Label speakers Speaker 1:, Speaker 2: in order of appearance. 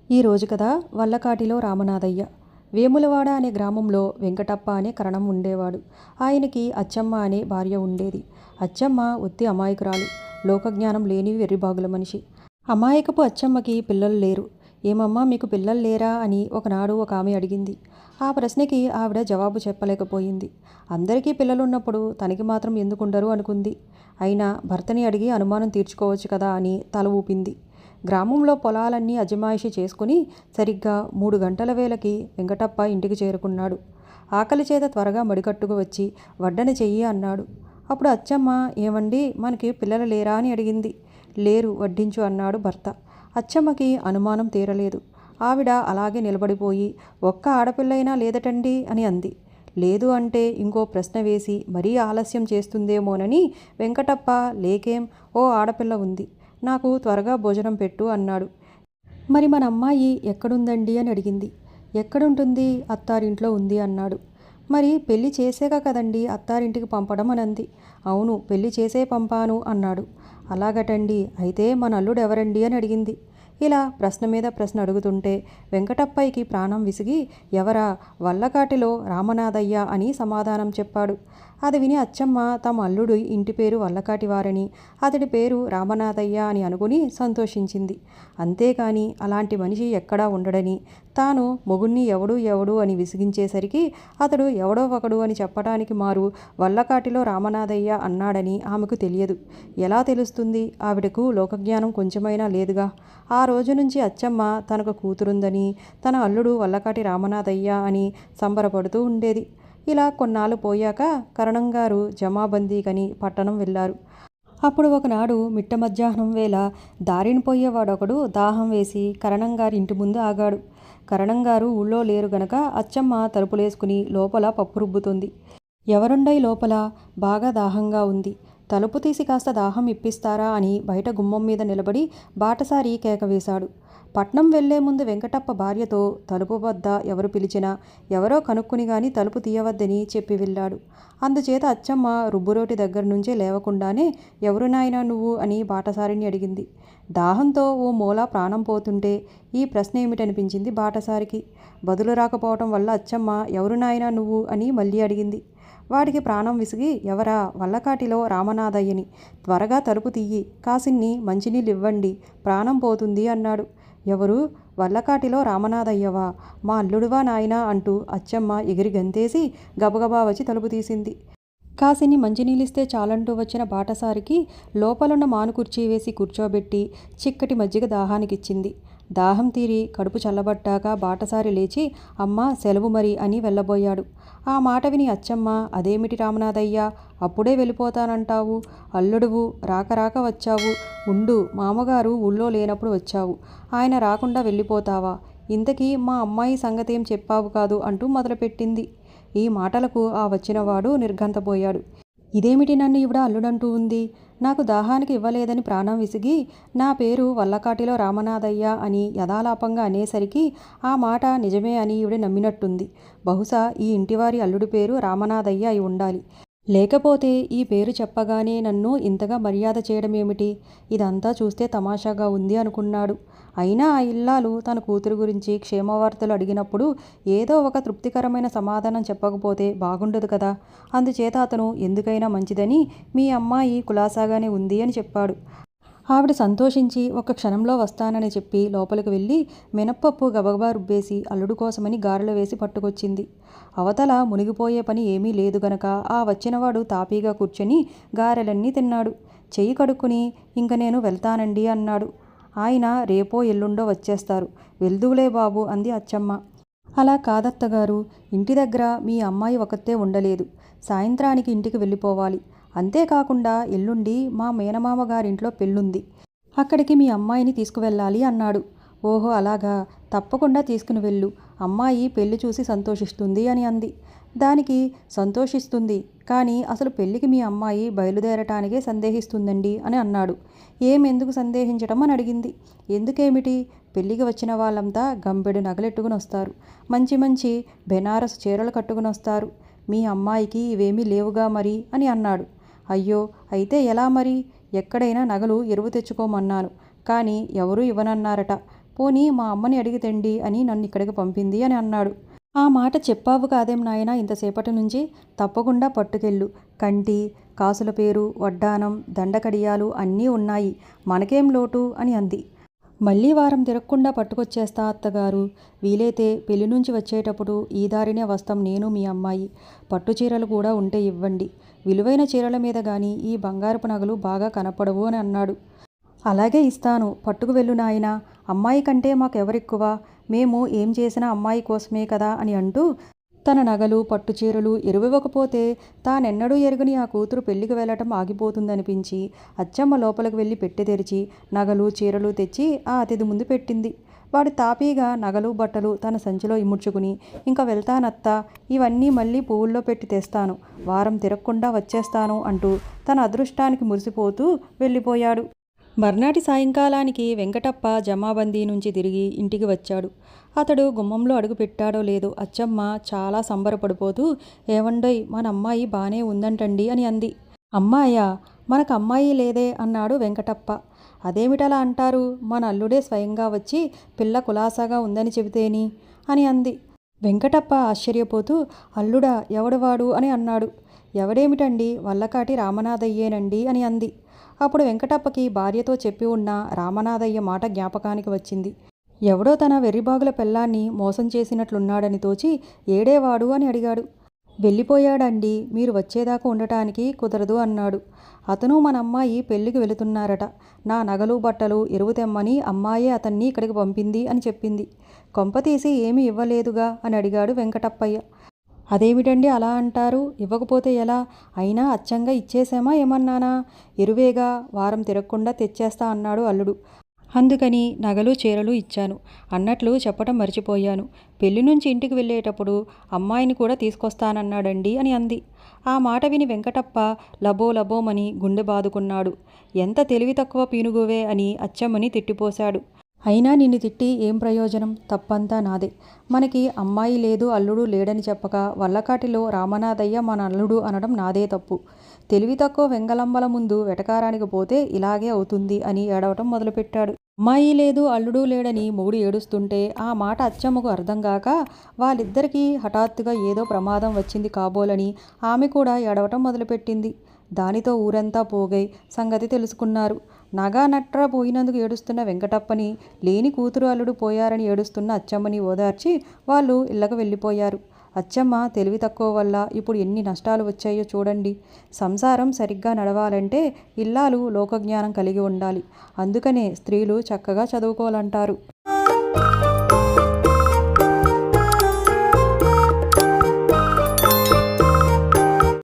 Speaker 1: ఈ రోజు కథ వల్లకాటిలో రామనాథయ్య. వేములవాడ అనే గ్రామంలో వెంకటప్ప అనే కరణం ఉండేవాడు. ఆయనకి అచ్చమ్మ అనే భార్య ఉండేది. అచ్చమ్మ ఒత్తి అమాయకురాలు, లోకజ్ఞానం లేని వెర్రిబాగుల మనిషి. అమాయకపు అచ్చమ్మకి పిల్లలు లేరు. ఏమమ్మా మీకు పిల్లలు లేరా అని ఒకనాడు ఒక ఆమె అడిగింది. ఆ ప్రశ్నకి ఆవిడ జవాబు చెప్పలేకపోయింది. అందరికీ పిల్లలున్నప్పుడు తనకి మాత్రం ఎందుకుండరు అనుకుంది. అయినా భర్తని అడిగి అనుమానం తీర్చుకోవచ్చు కదా అని తల ఊపింది. గ్రామంలో పొలాలన్నీ అజమాయిషీ చేసుకుని సరిగ్గా 3 గంటల వేళకి వెంకటప్ప ఇంటికి చేరుకున్నాడు. ఆకలి చేత త్వరగా మడికట్టుకు వచ్చి వడ్డన చెయ్యి అన్నాడు. అప్పుడు అచ్చమ్మ, ఏమండి మనకి పిల్లలు లేరా అని అడిగింది. లేరు, వడ్డించు అన్నాడు భర్త. అచ్చమ్మకి అనుమానం తీరలేదు. ఆవిడ అలాగే నిలబడిపోయి, ఒక్క ఆడపిల్లైనా లేదటండి అని అంది. లేదు అంటే ఇంకో ప్రశ్న వేసి మరీ ఆలస్యం చేస్తుందేమోనని వెంకటప్ప, లేకేం, ఓ ఆడపిల్ల ఉంది, నాకు త్వరగా భోజనం పెట్టు అన్నాడు. మరి మన అమ్మాయి ఎక్కడుందండి అని అడిగింది. ఎక్కడుంటుంది, అత్తారింట్లో ఉంది అన్నాడు. మరి పెళ్లి చేసాక కదండి అత్తారింటికి పంపడం అని అంది. అవును, పెళ్లి చేసే పంపాను అన్నాడు. అలాగటండి, అయితే మన అల్లుడు ఎవరండి అని అడిగింది. ఇలా ప్రశ్న మీద ప్రశ్న అడుగుతుంటే వెంకటప్పయ్యకి ప్రాణం విసిగి, ఎవరా, వల్లకాటిలో రామనాథయ్య అని సమాధానం చెప్పాడు. అది విని అచ్చమ్మ తమ అల్లుడు ఇంటి పేరు వల్లకాటివారని, అతడి పేరు రామనాథయ్య అని అనుకుని సంతోషించింది. అంతేకాని అలాంటి మనిషి ఎక్కడా ఉండడని, తాను మొగుణ్ణి ఎవడు ఎవడు అని విసిగించేసరికి అతడు ఎవడో ఒకడు అని చెప్పడానికి మారు వల్లకాటిలో రామనాథయ్య అన్నాడని ఆమెకు తెలియదు. ఎలా తెలుస్తుంది? ఆవిడకు లోకజ్ఞానం కొంచెమైనా లేదుగా. ఆ రోజు నుంచి అచ్చమ్మ తనకు కూతురుందని, తన అల్లుడు వల్లకాటి రామనాథయ్య అని సంబరపడుతూ ఉండేది. ఇలా కొన్నాళ్ళు పోయాక కరణంగారు జమాబందీకని పట్టణం వెళ్ళారు. అప్పుడు ఒకనాడు మిట్ట మధ్యాహ్నం వేళ దారిని పోయేవాడొకడు దాహం వేసి కరణంగారి ఇంటి ముందు ఆగాడు. కరణంగారు ఊళ్ళో లేరు గనక అచ్చమ్మ తలుపులేసుకుని లోపల పప్పు రుబ్బుతుంది. ఎవరుండై లోపల, బాగా దాహంగా ఉంది, తలుపు తీసి కాస్త దాహం ఇప్పిస్తారా అని బయట గుమ్మం మీద నిలబడి బాటసారి కేకవేశాడు. పట్నం వెళ్లే ముందు వెంకటప్ప భార్యతో తలుపు వద్ద ఎవరు పిలిచినా ఎవరో కనుక్కుని గాని తలుపు తీయవద్దని చెప్పి వెళ్ళాడు. అందుచేత అచ్చమ్మ రుబ్బురోటి దగ్గర నుంచే లేవకుండానే, ఎవరు నాయనా నువ్వు అని బాటసారిని అడిగింది. దాహంతో ఓ మూల ప్రాణం పోతుంటే ఈ ప్రశ్న ఏమిటనిపించింది బాటసారికి. బదులు రాకపోవటం వల్ల అచ్చమ్మ, ఎవరు నాయనా నువ్వు అని మళ్ళీ అడిగింది. వాడికి ప్రాణం విసిగి, ఎవరా, వల్లకాటిలో రామనాథయ్యని, త్వరగా తలుపు తీయి, కాసిన్ని మంచినీళ్ళు ఇవ్వండి, ప్రాణం పోతుంది అన్నాడు. ఎవరు, వల్లకాటిలో రామనాథయ్యవా, మా అల్లుడువా నాయనా అంటూ అచ్చమ్మ ఎగిరి గంతేసి గబగబా వచ్చి తలుపు తీసింది. కాసిని మంచినీళ్ళిస్తే చాలంటూ వచ్చిన బాటసారికి లోపలున్న మానుకుర్చీ వేసి కూర్చోబెట్టి చిక్కటి మజ్జిగ దాహానికిచ్చింది. దాహం తీరి కడుపు చల్లబట్టాక బాటసారి లేచి, అమ్మా సెలవు మరి అని వెళ్ళబోయాడు. ఆ మాట విని అచ్చమ్మ, అదేమిటి రామనాథయ్య, అప్పుడే వెళ్ళిపోతానంటావు, అల్లుడువు రాక రాక వచ్చావు, ఉండు, మామగారు ఊళ్ళో లేనప్పుడు వచ్చావు, ఆయన రాకుండా వెళ్ళిపోతావా, ఇంతకీ మా అమ్మాయి సంగతేం చెప్పావు కాదు అంటూ మొదలుపెట్టింది. ఈ మాటలకు ఆ వచ్చినవాడు నిర్ఘంతపోయాడు. ఇదేమిటి, నన్ను ఇవిడ అల్లుడంటూ ఉంది, నాకు దాహానికి ఇవ్వలేదని ప్రాణం విసిగి నా పేరు వల్లకాటిలో రామనాథయ్య అని యథాలాపంగా అనేసరికి ఆ మాట నిజమే అని ఈవిడ నమ్మినట్టుంది. బహుశా ఈ ఇంటివారి అల్లుడి పేరు రామనాథయ్య అయి ఉండాలి. లేకపోతే ఈ పేరు చెప్పగానే నన్ను ఇంతగా మర్యాద చేయడమేమిటి? ఇదంతా చూస్తే తమాషాగా ఉంది అనుకున్నాడు. అయినా ఆ ఇల్లాలు తన కూతురు గురించి క్షేమవార్తలు అడిగినప్పుడు ఏదో ఒక తృప్తికరమైన సమాధానం చెప్పకపోతే బాగుండదు కదా. అందుచేత అతను ఎందుకైనా మంచిదని, మీ అమ్మాయి కులాసాగానే ఉంది అని చెప్పాడు. ఆవిడ సంతోషించి ఒక్క క్షణంలో వస్తానని చెప్పి లోపలికి వెళ్ళి మినప్పప్పు గబగబా రుబ్బేసి అల్లుడు కోసమని గారెలు వేసి పట్టుకొచ్చింది. అవతల మునిగిపోయే పని ఏమీ లేదు గనక ఆ వచ్చినవాడు తాపీగా కూర్చొని గారెలన్నీ తిన్నాడు. చెయ్యి కడుక్కుని, ఇంక నేను వెళ్తానండి అన్నాడు. ఆయన రేపో ఎల్లుండో వచ్చేస్తారు, వెళ్దువులే బాబు అంది అచ్చమ్మ. అలా కాదత్తగారు, ఇంటి దగ్గర మీ అమ్మాయి ఒకతే ఉండలేదు, సాయంత్రానికి ఇంటికి వెళ్ళిపోవాలి. అంతేకాకుండా ఎల్లుండి మా మేనమామ గారింట్లో పెళ్ళుంది, అక్కడికి మీ అమ్మాయిని తీసుకువెళ్ళాలి అన్నాడు. ఓహో అలాగా, తప్పకుండా తీసుకుని వెళ్ళు, అమ్మాయి పెళ్లి చూసి సంతోషిస్తుంది అని అంది. దానికి సంతోషిస్తుంది, కానీ అసలు పెళ్లికి మీ అమ్మాయి బయలుదేరటానికే సందేహిస్తుందండి అని అన్నాడు. ఎందుకు సందేహించటం అని అడిగింది. ఎందుకేమిటి, పెళ్లికి వచ్చిన వాళ్ళంతా గంబెడు నగలెట్టుకుని వస్తారు, మంచి మంచి బెనారస్ చీరలు కట్టుకుని వస్తారు, మీ అమ్మాయికి ఇవేమీ లేవుగా మరి అని అన్నాడు. అయ్యో, అయితే ఎలా మరి, ఎక్కడైనా నగలు ఎరువు తెచ్చుకోమన్నాను, కానీ ఎవరూ ఇవ్వనన్నారట, పోనీ మా అమ్మని అడిగితేండి అని నన్ను ఇక్కడికి పంపింది అని అన్నాడు. ఆ మాట చెప్పావు కాదేం నాయనా ఇంతసేపటి నుంచి? తప్పకుండా పట్టుకెళ్ళు. కంటి, కాసుల పేరు, వడ్డానం, దండకడియాలు అన్నీ ఉన్నాయి. మనకేం లోటు అని అంది. మళ్ళీ వారం తిరగకుండా పట్టుకొచ్చేస్తా అత్తగారు. వీలైతే పెళ్లి నుంచి వచ్చేటప్పుడు ఈ దారినే వస్తాం నేను మీ అమ్మాయి. పట్టు చీరలు కూడా ఉంటే ఇవ్వండి. విలువైన చీరల మీద గాని ఈ బంగారపు నగలు బాగా కనపడవు అని అన్నాడు. అలాగే ఇస్తాను. పట్టుకు వెళ్ళు నాయనా. అమ్మాయి కంటే మాకెవరెక్కువ? మేము ఏం చేసినా అమ్మాయి కోసమే కదా అని అంటూ తన నగలు, పట్టుచీరలు ఎరువివ్వకపోతే తానెన్నడూ ఎరుగని ఆ కూతురు పెళ్లికి వెళ్ళటం ఆగిపోతుందనిపించి అచ్చమ్మ లోపలికి వెళ్ళి పెట్టె తెరిచి నగలు, చీరలు తెచ్చి ఆ అతిథి ముందు పెట్టింది. వాడు తాపీగా నగలు, బట్టలు తన సంచిలో ఇముడ్చుకుని ఇంక వెళ్తానత్తా, ఇవన్నీ మళ్ళీ పువ్వుల్లో పెట్టి తెస్తాను, వారం తిరగకుండా వచ్చేస్తాను అంటూ తన అదృష్టానికి మురిసిపోతూ వెళ్ళిపోయాడు. మర్నాటి సాయంకాలానికి వెంకటప్ప జమాబందీ నుంచి తిరిగి ఇంటికి వచ్చాడు. అతడు గుమ్మంలో అడుగు పెట్టాడో లేదో అచ్చమ్మ చాలా సంబరపడిపోతూ, ఏవండోయ్ మన అమ్మాయి బానే ఉందంటండి అని అంది. అమ్మాయా? మనకు అమ్మాయి లేదే అన్నాడు వెంకటప్ప. అదేమిటలా అంటారు? మన అల్లుడే స్వయంగా వచ్చి పిల్ల కులాసాగా ఉందని చెబితేని అని అంది. వెంకటప్ప ఆశ్చర్యపోతూ, అల్లుడా? ఎవడవాడు అని అన్నాడు. ఎవడేమిటండి, వల్లకాటి రామనాథయ్యేనండి అని అంది. అప్పుడు వెంకటప్పకి భార్యతో చెప్పి ఉన్న రామనాథయ్య మాట జ్ఞాపకానికి వచ్చింది. ఎవడో తన వెర్రిబాగుల పెళ్ళాన్ని మోసం చేసినట్లున్నాడని తోచి ఏడేవాడు అని అడిగాడు. వెళ్ళిపోయాడండి, మీరు వచ్చేదాకా ఉండటానికి కుదరదు అన్నాడు. అతను మన అమ్మాయి పెళ్లికి వెళుతున్నారట. నా నగలు, బట్టలు ఎరువు తెమ్మని అమ్మాయే అతన్ని ఇక్కడికి పంపింది అని చెప్పింది. కొంపతీసి ఏమీ ఇవ్వలేదుగా అని అడిగాడు వెంకటప్పయ్య. అదేమిటండి అలా అంటారు? ఇవ్వకపోతే ఎలా? అయినా అచ్చంగా ఇచ్చేసామా ఏమన్నానా? ఎరువేగా, వారం తిరగకుండా తెచ్చేస్తా అన్నాడు అల్లుడు. అందుకని నగలు, చీరలు ఇచ్చాను. అన్నట్లు చెప్పటం మర్చిపోయాను. పెళ్లి నుంచి ఇంటికి వెళ్ళేటప్పుడు అమ్మాయిని కూడా తీసుకొస్తానన్నాడండి అని అంది. ఆ మాట విని వెంకటప్ప లబో లబోమని గుండె బాదుకున్నాడు. ఎంత తెలివి తక్కువ పీనుగువే అని అచ్చమ్మని తిట్టిపోశాడు. అయినా నిన్ను తిట్టి ఏం ప్రయోజనం? తప్పంతా నాదే. మనకి అమ్మాయి లేదు, అల్లుడు లేడని చెప్పక వల్లకాటిలో రామనాథయ్య మన అల్లుడు అనడం నాదే తప్పు. తెలివి తక్కువ వెంగళమ్మల ముందు వెటకారానికి పోతే ఇలాగే అవుతుంది అని ఏడవటం మొదలుపెట్టాడు. అమ్మాయి లేదు, అల్లుడు లేడని మొగుడు ఏడుస్తుంటే ఆ మాట అచ్చమ్మకు అర్థం కాక వాళ్ళిద్దరికీ హఠాత్తుగా ఏదో ప్రమాదం వచ్చింది కాబోలని ఆమె కూడా ఏడవటం మొదలుపెట్టింది. దానితో ఊరంతా పోగై సంగతి తెలుసుకున్నారు. నగా నట్రా పోయినందుకు ఏడుస్తున్న వెంకటప్పని, లేని కూతురు అల్లుడు పోయారని ఏడుస్తున్న అచ్చమ్మని ఓదార్చి వాళ్ళు ఇళ్ళకు వెళ్ళిపోయారు. అచ్చమ్మ తెలివి తక్కువ వల్ల ఇప్పుడు ఎన్ని నష్టాలు వచ్చాయో చూడండి. సంసారం సరిగ్గా నడవాలంటే ఇల్లాలు లోకజ్ఞానం కలిగి ఉండాలి. అందుకనే స్త్రీలు చక్కగా చదువుకోవాలంటారు.